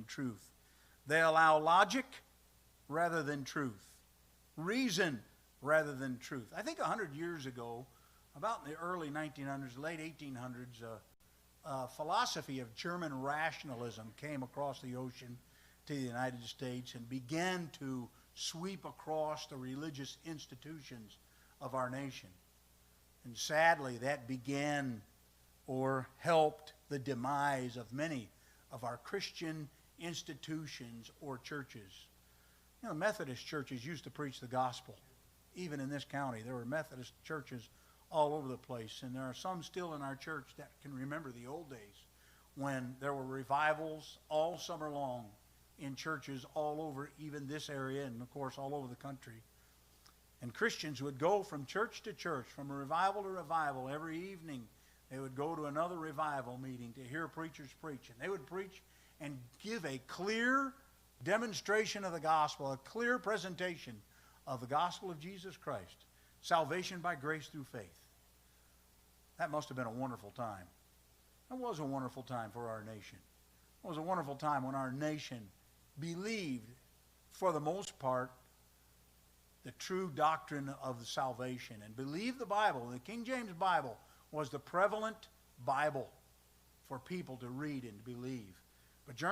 than truth. They allow logic rather than truth, reason rather than truth. I think 100 years ago, about in the early 1900s, late 1800s, philosophy of German rationalism came across the ocean to the United States and began to sweep across the religious institutions of our nation. And sadly, that began or helped the demise of many of our Christian institutions or churches. You know, Methodist churches used to preach the gospel. Even in this county, there were Methodist churches all over the place, and there are some still in our church that can remember the old days when there were revivals all summer long in churches all over even this area and, of course, all over the country. And Christians would go from church to church, from revival to revival. Every evening they would go to another revival meeting to hear preachers preach. And they would preach and give a clear demonstration of the gospel, a clear presentation of the gospel of Jesus Christ. Salvation by grace through faith. That must have been a wonderful time. That was a wonderful time for our nation. It was a wonderful time when our nation believed, for the most part, the true doctrine of the salvation and believed the Bible. The King James Bible was the prevalent Bible for people to read and believe. But German